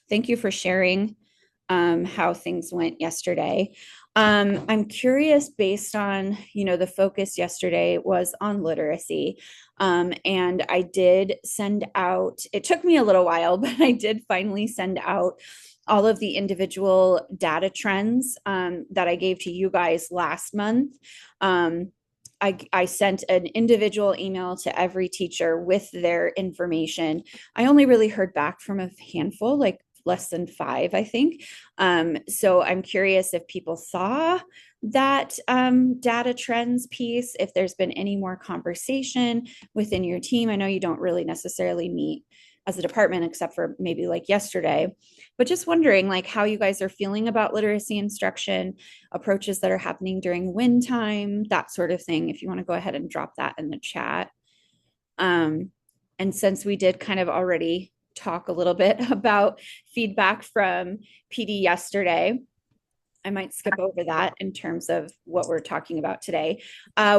Thank you for sharing how things went yesterday. I'm curious based on, the focus yesterday was on literacy. And I did send out, it took me a little while, but I did finally send out all of the individual data trends that I gave to you guys last month. I sent an individual email to every teacher with their information. I only really heard back from a handful, like less than five, I think. So I'm curious if people saw that data trends piece, if there's been any more conversation within your team. I know you don't really necessarily meet as a department except for maybe like yesterday, but just wondering like how you guys are feeling about literacy instruction, approaches that are happening during win time, that sort of thing. If you want to go ahead and drop that in the chat. um, and since we did kind of already talk a little bit about feedback from PD yesterday, I might skip over that in terms of what we're talking about today.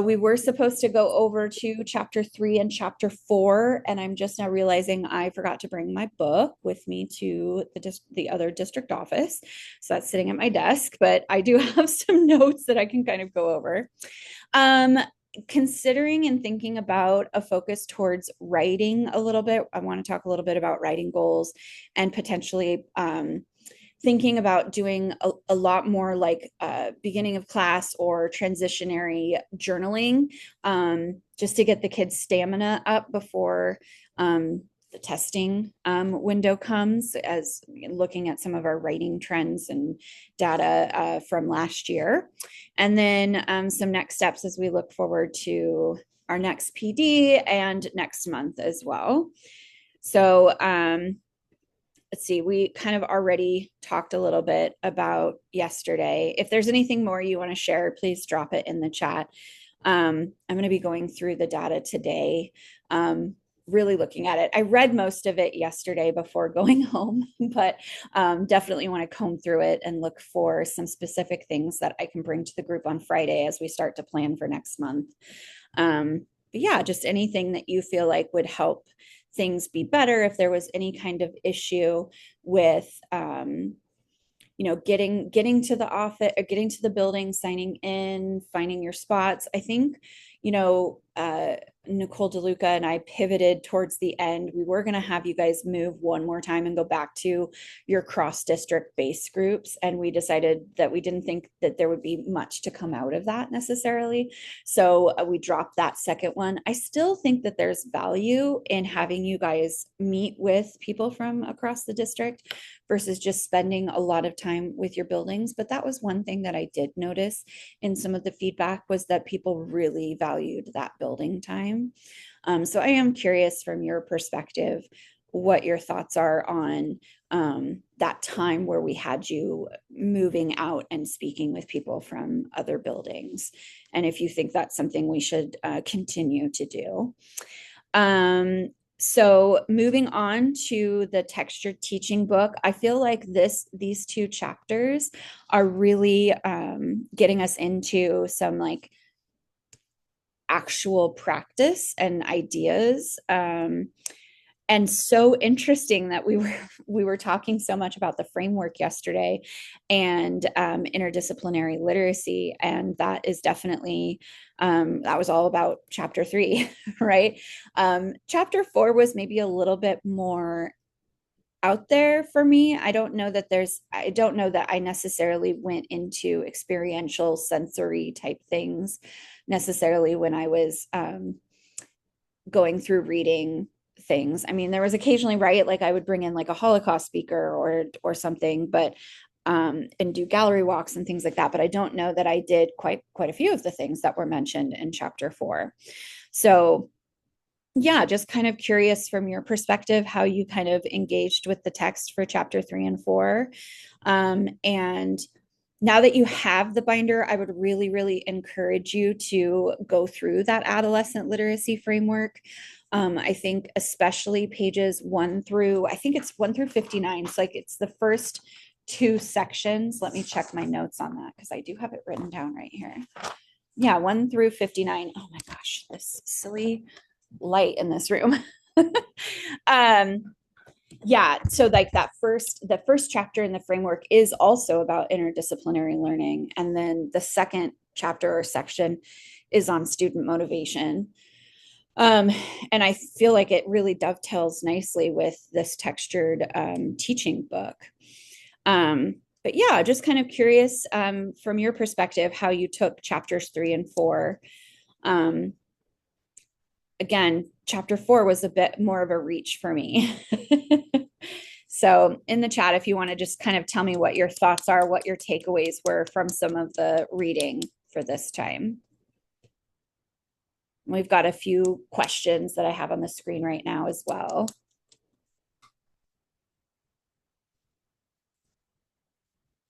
We were supposed to go over to chapter 3 and chapter 4, and I'm just now realizing I forgot to bring my book with me to the other district office. So that's sitting at my desk, but I do have some notes that I can kind of go over. Um, Considering and thinking about a focus towards writing a little bit, I want to talk a little bit about writing goals and potentially thinking about doing a lot more like beginning of class or transitionary journaling, just to get the kids' stamina up before the testing window comes, as looking at some of our writing trends and data from last year. And then some next steps as we look forward to our next PD and next month as well. So let's see, we kind of already talked a little bit about yesterday. If there's anything more you want to share, please drop it in the chat. I'm going to be going through the data today, really looking at it. I read most of it yesterday before going home, but definitely want to comb through it and look for some specific things that I can bring to the group on Friday as we start to plan for next month. But yeah, just anything that you feel like would help things be better. If there was any kind of issue with getting to the office or getting to the building, signing in, finding your spots. I think Nicole DeLuca and I pivoted towards the end. We were going to have you guys move one more time and go back to your cross district base groups. And we decided that we didn't think that there would be much to come out of that necessarily. So we dropped that second one. I still think that there's value in having you guys meet with people from across the district versus just spending a lot of time with your buildings. But that was one thing that I did notice in some of the feedback, was that people really valued that building time. So I am curious from your perspective what your thoughts are on that time where we had you moving out and speaking with people from other buildings, and if you think that's something we should continue to do. So moving on to the textured teaching book, I feel like these two chapters are really getting us into some like actual practice and ideas. And so interesting that we were talking so much about the framework yesterday and interdisciplinary literacy, and that is definitely that was all about chapter 3, right? Chapter 4 was maybe a little bit more out there for me. I don't know that I necessarily went into experiential sensory type things necessarily when I was going through reading things. I mean, there was occasionally, right, like I would bring in like a Holocaust speaker or something, but and do gallery walks and things like that. But I don't know that I did quite a few of the things that were mentioned in chapter 4. So yeah, just kind of curious from your perspective how you kind of engaged with the text for chapter 3 and 4. And now that you have the binder, I would really, really encourage you to go through that adolescent literacy framework. I think especially pages 1 through, I think it's 1 through 59. So like it's the first two sections. Let me check my notes on that because I do have it written down right here. Yeah, 1 through 59. Oh my gosh, this silly light in this room. Yeah, so like the first chapter in the framework is also about interdisciplinary learning, and then the second chapter or section is on student motivation. um, and I feel like it really dovetails nicely with this textured teaching book. But yeah, just kind of curious, from your perspective how you took chapters 3 and 4. um, Again, chapter 4 was a bit more of a reach for me. So in the chat, if you want to just kind of tell me what your thoughts are, what your takeaways were from some of the reading for this time. We've got a few questions that I have on the screen right now as well.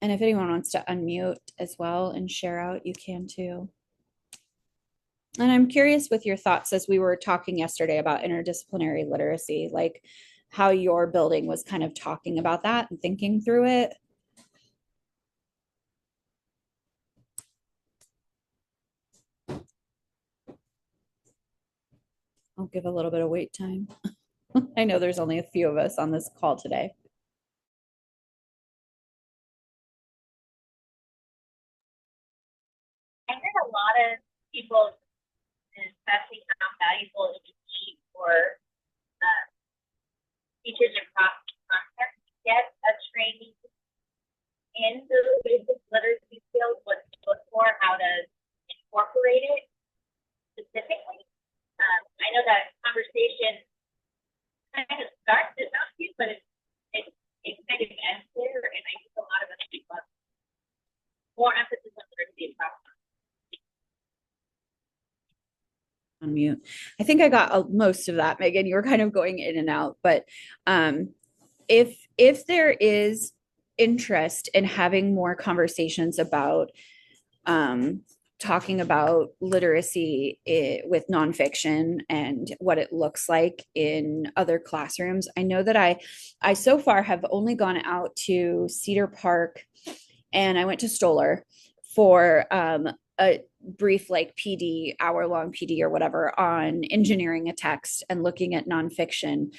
And if anyone wants to unmute as well and share out, you can too. And I'm curious with your thoughts, as we were talking yesterday about interdisciplinary literacy, like how your building was kind of talking about that and thinking through it. I'll give a little bit of wait time. I know there's only a few of us on this call today. I heard a lot of people discussing how valuable it would be for uh, teachers across concepts to get a training in the basic literacy skills, what to look for, how to incorporate it specifically. I know that conversation kind of starts at some piece, but it kind of ends there, and I think a lot of us think more emphasis on literacy across. On mute. I think I got most of that, Megan. You were kind of going in and out, but if there is interest in having more conversations about talking about literacy with nonfiction and what it looks like in other classrooms, I know that I so far have only gone out to Cedar Park, and I went to Stoller for a brief like PD, hour-long PD or whatever, on engineering a text and looking at nonfiction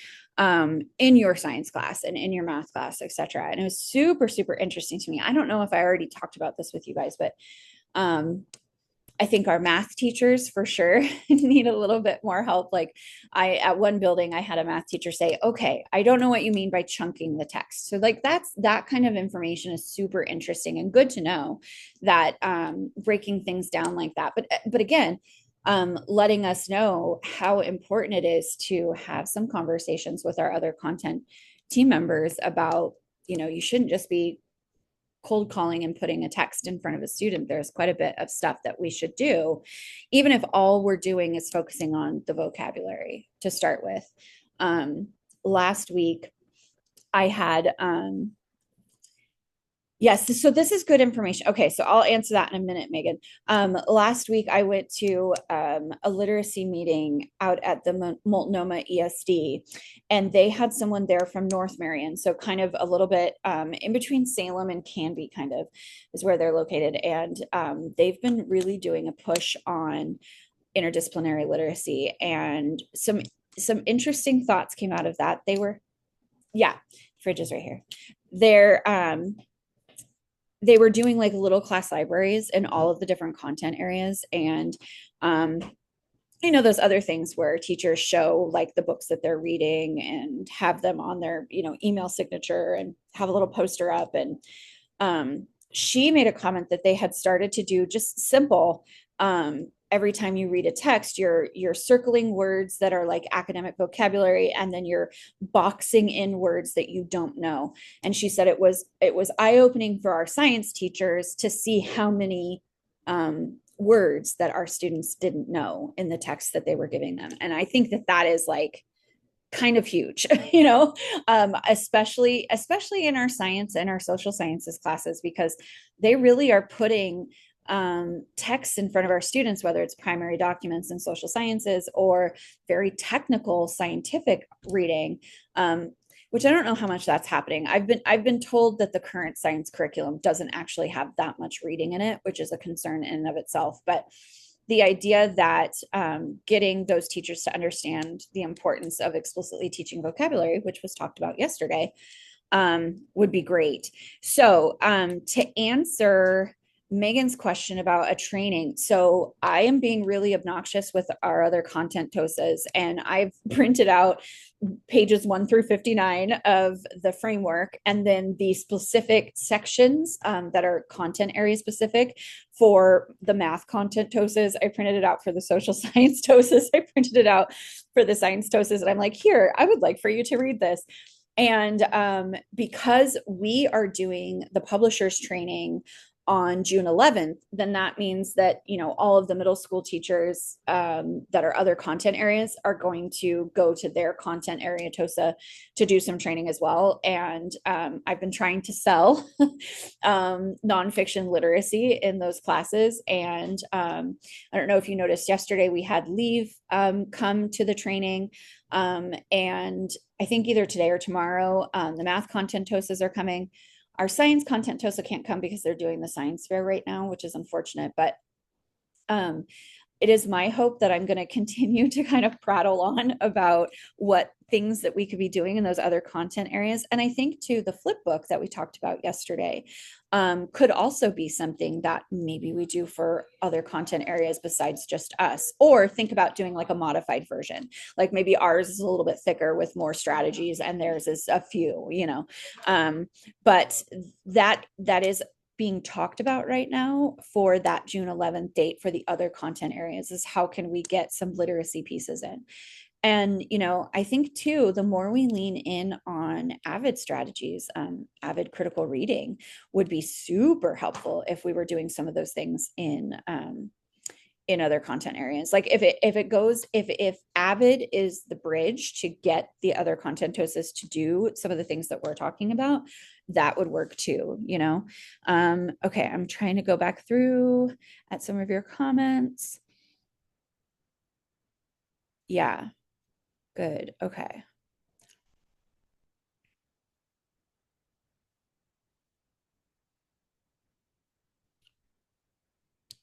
in your science class and in your math class, etc. And it was super, super interesting to me. I don't know if I already talked about this with you guys, but I think our math teachers for sure need a little bit more help. Like at one building, I had a math teacher say, okay, I don't know what you mean by chunking the text. So like that kind of information is super interesting and good to know, that breaking things down like that. But again, letting us know how important it is to have some conversations with our other content team members about, you shouldn't just be cold calling and putting a text in front of a student. There's quite a bit of stuff that we should do, even if all we're doing is focusing on the vocabulary to start with. Last week, I had yes, so this is good information. Okay, so I'll answer that in a minute, Megan. Last week, I went to a literacy meeting out at the Multnomah ESD, and they had someone there from North Marion, so kind of a little bit in between Salem and Canby, kind of is where they're located. And they've been really doing a push on interdisciplinary literacy, and some interesting thoughts came out of that. Yeah, fridge is right here. They were doing like little class libraries in all of the different content areas. And those other things where teachers show like the books that they're reading and have them on their email signature and have a little poster up. And she made a comment that they had started to do just simple, every time you read a text, you're circling words that are like academic vocabulary, and then you're boxing in words that you don't know. And she said it was eye-opening for our science teachers to see how many words that our students didn't know in the text that they were giving them. And I think that is like kind of huge, especially in our science and our social sciences classes, because they really are putting texts in front of our students, whether it's primary documents in social sciences or very technical scientific reading, which I don't know how much that's happening. I've been told that the current science curriculum doesn't actually have that much reading in it, which is a concern in and of itself. But the idea that getting those teachers to understand the importance of explicitly teaching vocabulary, which was talked about yesterday, would be great. So to answer Megan's question about a training. So I am being really obnoxious with our other content TOSAs, and I've printed out pages 1 through 59 of the framework, and then the specific sections that are content area specific for the math content TOSAs. I printed it out for the social science TOSAs. I printed it out for the science TOSAs. And I'm like, here, I would like for you to read this. And because we are doing the publishers training on June 11th, then that means that, you know, all of the middle school teachers that are other content areas are going to go to their content area TOSA to do some training as well. And I've been trying to sell nonfiction literacy in those classes. And I don't know if you noticed yesterday, we had Leave come to the training. And I think either today or tomorrow, the math content TOSAs are coming. Our science content TOSA can't come because they're doing the science fair right now, which is unfortunate, but it is my hope that I'm going to continue to kind of prattle on about what things that we could be doing in those other content areas. And I think too, the flip book that we talked about yesterday could also be something that maybe we do for other content areas besides just us, or think about doing like a modified version. Like maybe ours is a little bit thicker with more strategies and theirs is a few, you know. But that is being talked about right now for that June 11th date for the other content areas, is how can we get some literacy pieces in. And, you know, I think too, the more we lean in on AVID strategies, AVID critical reading would be super helpful if we were doing some of those things in other content areas. Like if AVID is the bridge to get the other content TOSAs to do some of the things that we're talking about, that would work too, you know? Okay, I'm trying to go back through at some of your comments. Yeah, good, okay.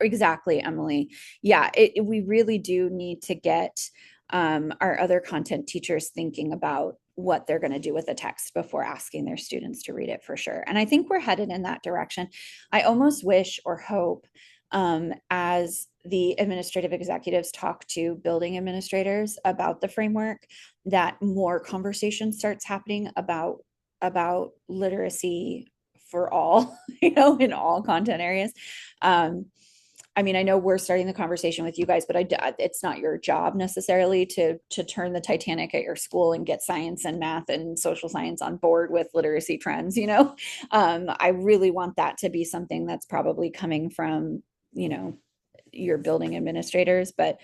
Exactly, Emily. Yeah, we really do need to get our other content teachers thinking about what they're going to do with the text before asking their students to read it, for sure. And I think we're headed in that direction. I almost wish or hope, as the administrative executives talk to building administrators about the framework, that more conversation starts happening about literacy for all, you know, in all content areas. I mean, I know we're starting the conversation with you guys, but it's not your job necessarily to turn the Titanic at your school and get science and math and social science on board with literacy trends. You know, I really want that to be something that's probably coming from, you know, your building administrators. But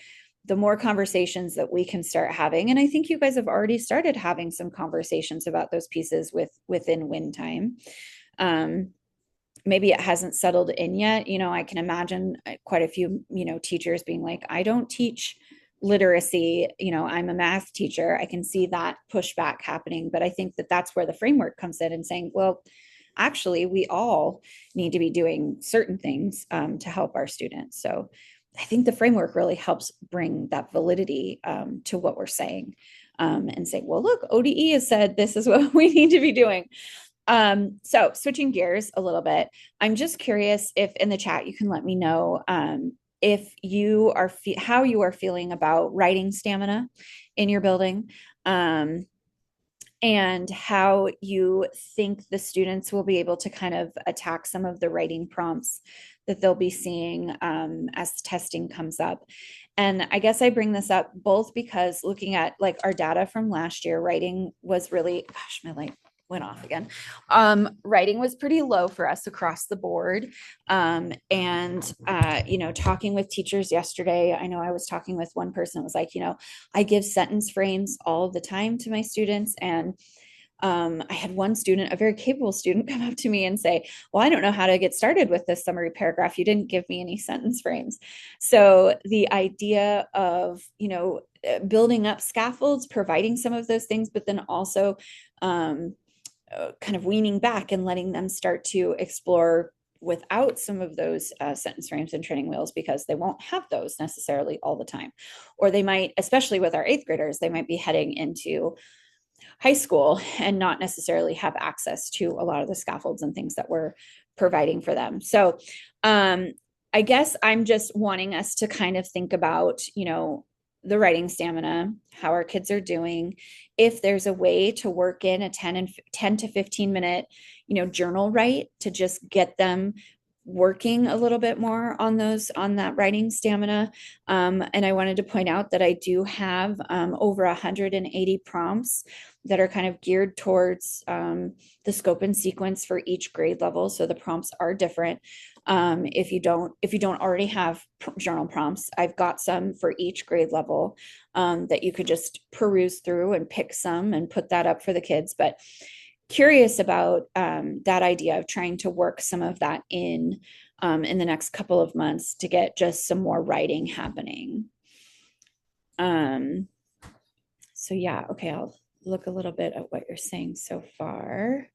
the more conversations that we can start having, and I think you guys have already started having some conversations about those pieces within win time. Maybe it hasn't settled in yet. You know, I can imagine quite a few, you know, teachers being like, I don't teach literacy, you know, I'm a math teacher. I can see that pushback happening. But I think that that's where the framework comes in and saying, well, actually, we all need to be doing certain things to help our students. So I think the framework really helps bring that validity to what we're saying, and say, well, look, ODE has said this is what we need to be doing. So switching gears a little bit, I'm just curious if in the chat you can let me know if you are how you are feeling about writing stamina in your building, and how you think the students will be able to kind of attack some of the writing prompts that they'll be seeing as testing comes up. And I guess I bring this up both because looking at like our data from last year, writing was really, gosh, my light went off again. Writing was pretty low for us across the board. You know, talking with teachers yesterday, I know I was talking with one person that was like, you know, I give sentence frames all the time to my students. And I had one student, a very capable student, come up to me and say, well, I don't know how to get started with this summary paragraph. You didn't give me any sentence frames. So the idea of, you know, building up scaffolds, providing some of those things, but then also kind of weaning back and letting them start to explore without some of those sentence frames and training wheels because they won't have those necessarily all the time. Or they might, especially with our eighth graders, they might be heading into high school and not necessarily have access to a lot of the scaffolds and things that we're providing for them. So I guess I'm just wanting us to kind of think about, the writing stamina, how our kids are doing, if there's a way to work in a 10 to 15 minute, journal write to just get them working a little bit more on that writing stamina. And I wanted to point out that I do have over 180 prompts that are kind of geared towards the scope and sequence for each grade level. So the prompts are different. If you don't already have journal prompts, I've got some for each grade level that you could just peruse through and pick some and put that up for the kids. But curious about that idea of trying to work some of that in the next couple of months to get just some more writing happening. So yeah, okay, I'll look a little bit at what you're saying so far.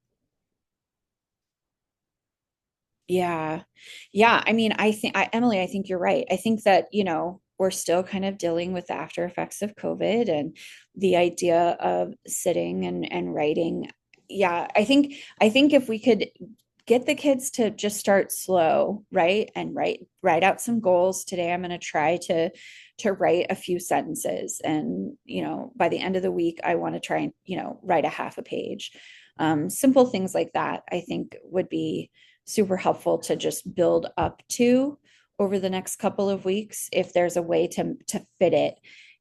Yeah. Yeah. I mean, Emily, I think you're right. I think that, we're still kind of dealing with the after effects of COVID and the idea of sitting and writing. Yeah. I think if we could get the kids to just start slow, right? And write out some goals. Today I'm going to try to write a few sentences. And, by the end of the week, I want to try and, write a half a page. Simple things like that, I think would be super helpful to just build up to over the next couple of weeks if there's a way to fit it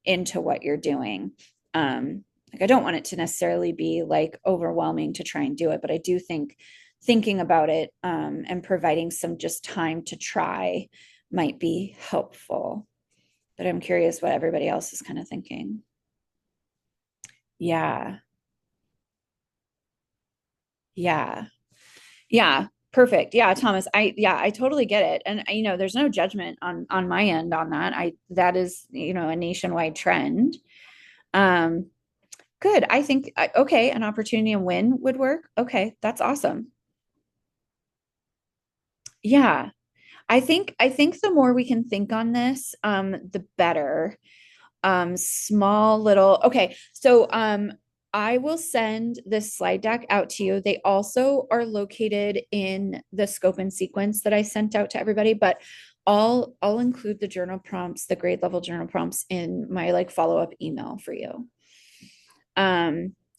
into what you're doing. Like I don't want it to necessarily be like overwhelming to try and do it, but I do think thinking about it and providing some just time to try might be helpful. But I'm curious what everybody else is kind of thinking. Yeah. Yeah. Yeah. Perfect. Yeah, Thomas, I totally get it. And there's no judgment on my end on that. That is, a nationwide trend. Um, good. I think okay, an opportunity and win would work. Okay, that's awesome. Yeah. I think the more we can think on this, the better. Small little, okay. So I will send this slide deck out to you. They also are located in the scope and sequence that I sent out to everybody, but I'll include the journal prompts, the grade level journal prompts in my like follow-up email for you.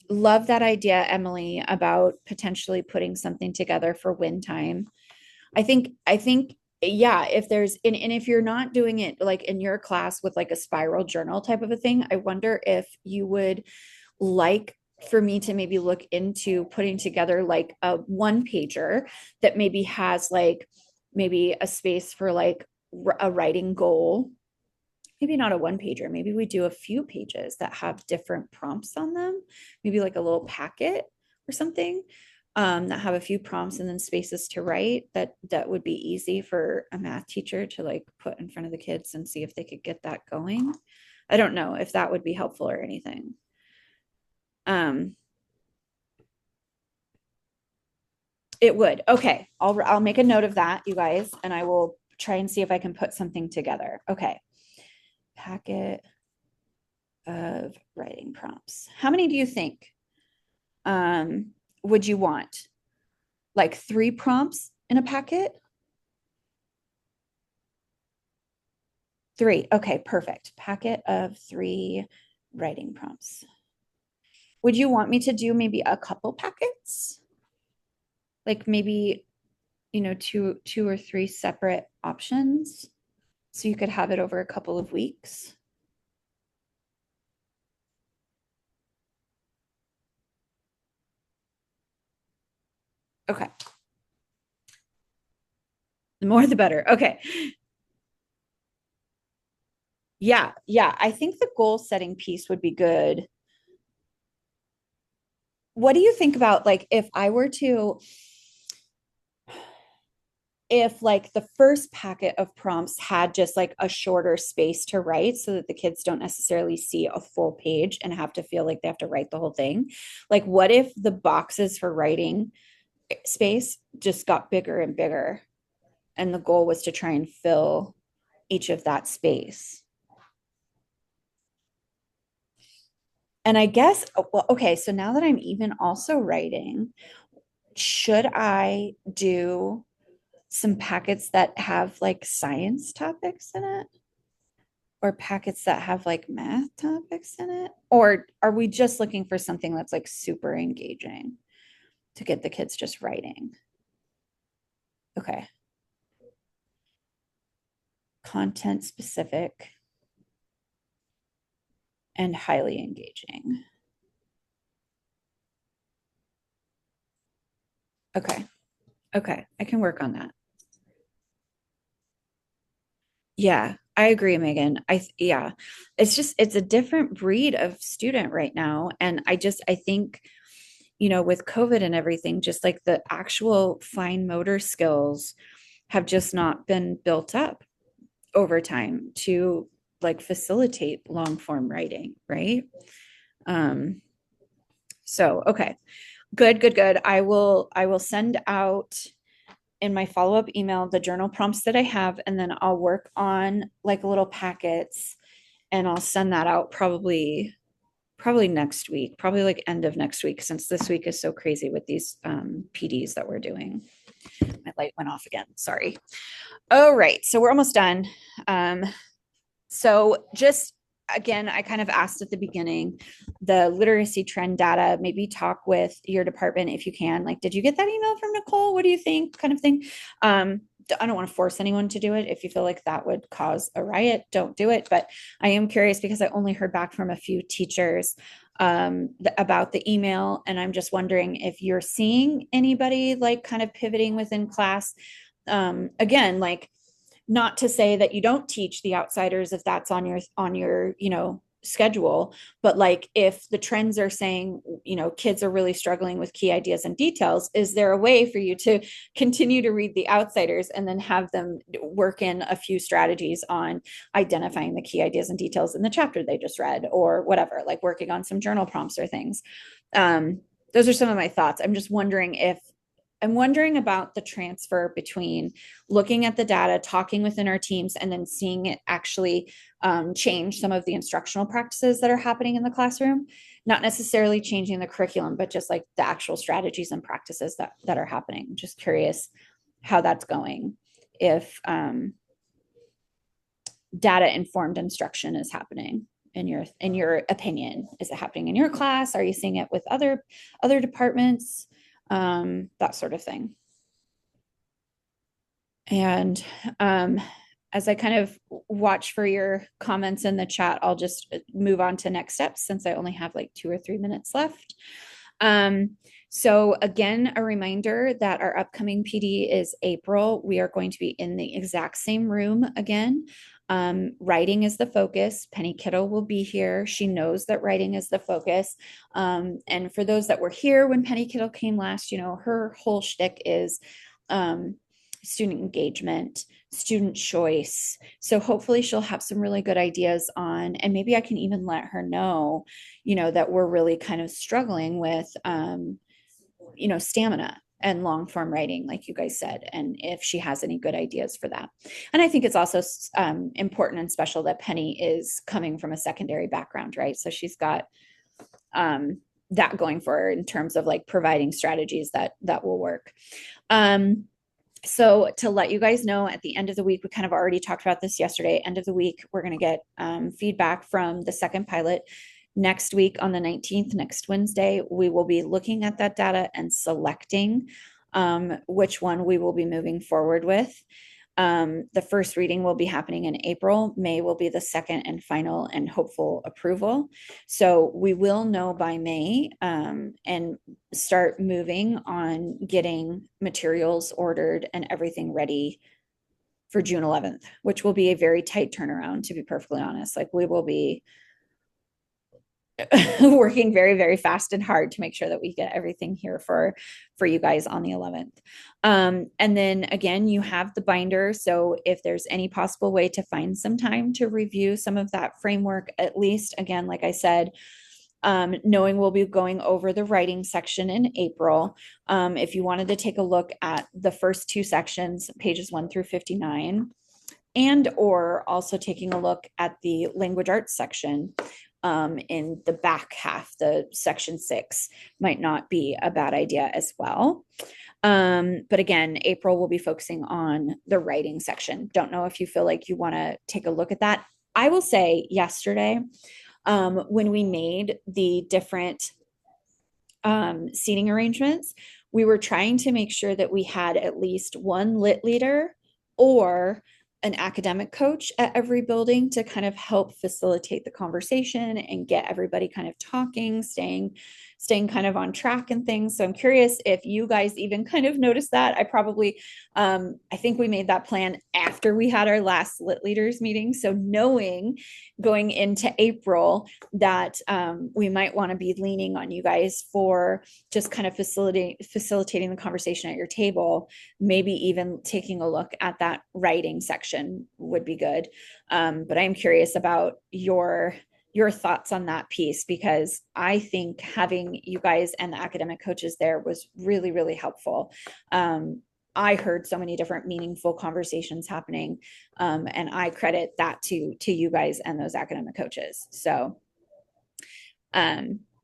Love that idea, Emily, about potentially putting something together for win time. I think yeah, if there's and if you're not doing it like in your class with like a spiral journal type of a thing, I wonder if you would like for me to maybe look into putting together like a one pager that maybe has like maybe a space for like a writing goal. Maybe not a one pager. Maybe we do a few pages that have different prompts on them. Maybe like a little packet or something that have a few prompts and then spaces to write that would be easy for a math teacher to like put in front of the kids and see if they could get that going. I don't know if that would be helpful or anything. It would. Okay. I'll make a note of that, you guys, and I will try and see if I can put something together. Okay. Packet of writing prompts. How many do you think would you want? Like 3 prompts in a packet? 3. Okay, perfect. Packet of 3 writing prompts. Would you want me to do maybe a couple packets? Like maybe, two or 3 separate options so you could have it over a couple of weeks? Okay. The more the better. Okay. Yeah, yeah. I think the goal setting piece would be good. What do you think about like if like the first packet of prompts had just like a shorter space to write so that the kids don't necessarily see a full page and have to feel like they have to write the whole thing? Like what if the boxes for writing space just got bigger and bigger? and the goal was to try and fill each of that space. And I guess, well, okay, so now that I'm even also writing, should I do some packets that have like science topics in it? Or packets that have like math topics in it? Or are we just looking for something that's like super engaging to get the kids just writing? Okay. Content specific and highly engaging. Okay. Okay. I can work on that. Yeah, I agree, Megan. Yeah, it's just, it's a different breed of student right now. And I think, with COVID and everything, just like the actual fine motor skills have just not been built up over time to like facilitate long form writing, right? Um, so okay, good, good, good. I will send out in my follow-up email the journal prompts that I have, and then I'll work on like little packets and I'll send that out probably next week, probably like end of next week, since this week is so crazy with these PDs that we're doing. My light went off again. Sorry. All right, so we're almost done. Um, so just again, I kind of asked at the beginning the literacy trend data, maybe talk with your department if you can. Like, did you get that email from Nicole? What do you think? Kind of thing. I don't want to force anyone to do it. If you feel like that would cause a riot, don't do it. But I am curious because I only heard back from a few teachers about the email. And I'm just wondering if you're seeing anybody like kind of pivoting within class. Again, like, not to say that you don't teach the outsiders if that's on your schedule, but like if the trends are saying kids are really struggling with key ideas and details, is there a way for you to continue to read the outsiders and then have them work in a few strategies on identifying the key ideas and details in the chapter they just read, or whatever, like working on some journal prompts or things? Those are some of my thoughts. I'm wondering about the transfer between looking at the data, talking within our teams, and then seeing it actually change some of the instructional practices that are happening in the classroom. Not necessarily changing the curriculum, but just like the actual strategies and practices that are happening. I'm just curious how that's going. If data informed instruction is happening in your opinion. Is it happening in your class? Are you seeing it with other departments? That sort of thing. And as I kind of watch for your comments in the chat, I'll just move on to next steps since I only have like 2 or 3 minutes left. So again, a reminder that our upcoming PD is April. We are going to be in the exact same room again. Writing is the focus. Penny Kittle will be here. She knows that writing is the focus. And for those that were here when Penny Kittle came last, her whole shtick is student engagement, student choice. So hopefully she'll have some really good ideas on, and maybe I can even let her know, that we're really kind of struggling with, stamina and long form writing, like you guys said, and if she has any good ideas for that. And I think it's also important and special that Penny is coming from a secondary background, right? So she's got that going for her in terms of like providing strategies that will work. So to let you guys know, at the end of the week, we kind of already talked about this yesterday, end of the week, we're going to get feedback from the second pilot. Next week on the 19th, next Wednesday, we will be looking at that data and selecting which one we will be moving forward with. The first reading will be happening in April. May will be the second and final and hopeful approval. So we will know by May and start moving on getting materials ordered and everything ready for June 11th, which will be a very tight turnaround, to be perfectly honest. Like, we will be working very, very fast and hard to make sure that we get everything here for you guys on the 11th. And then again, you have the binder. So if there's any possible way to find some time to review some of that framework, at least, again, like I said, knowing we'll be going over the writing section in April. If you wanted to take a look at the first two sections, pages 1 through 59, and or also taking a look at the language arts section in the back half, the section 6 might not be a bad idea as well. But again, April will be focusing on the writing section. Don't know if you feel like you want to take a look at that. I will say yesterday, when we made the different seating arrangements, we were trying to make sure that we had at least one lit leader or an academic coach at every building to kind of help facilitate the conversation and get everybody kind of talking, staying kind of on track and things. So I'm curious if you guys even kind of noticed that. I think we made that plan after we had our last lit leaders meeting. So knowing going into April that we might want to be leaning on you guys for just kind of facilitating the conversation at your table, maybe even taking a look at that writing section would be good. But I'm curious about your thoughts on that piece, because I think having you guys and the academic coaches there was really, really helpful. I heard so many different meaningful conversations happening, and I credit that to you guys and those academic coaches. So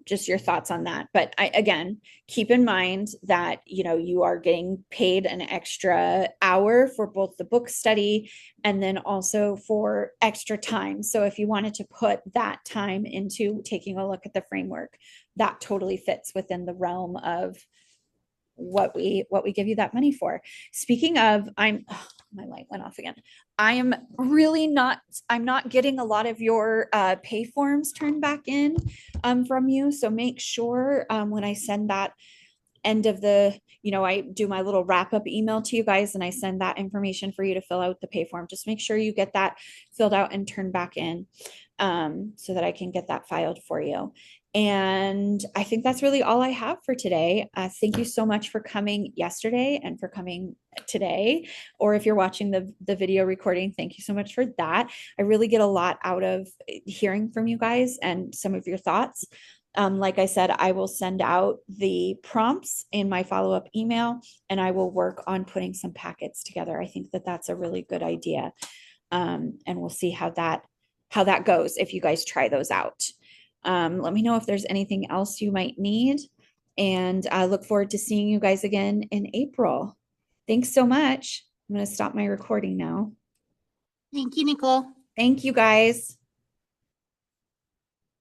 just your thoughts on that. But again, keep in mind that, you are getting paid an extra hour for both the book study and then also for extra time. So if you wanted to put that time into taking a look at the framework, that totally fits within the realm of what we give you that money for. Speaking of, my light went off again. I'm not getting a lot of your pay forms turned back in from you. So make sure when I send that end of I do my little wrap up email to you guys and I send that information for you to fill out the pay form. Just make sure you get that filled out and turned back in so that I can get that filed for you. And I think that's really all I have for today. Thank you so much for coming yesterday and for coming today. Or if you're watching the video recording, thank you so much for that. I really get a lot out of hearing from you guys and some of your thoughts. Like I said, I will send out the prompts in my follow-up email and I will work on putting some packets together. I think that that's a really good idea. And we'll see how that goes if you guys try those out. Let me know if there's anything else you might need. And I look forward to seeing you guys again in April. Thanks so much. I'm going to stop my recording now. Thank you, Nicole. Thank you guys.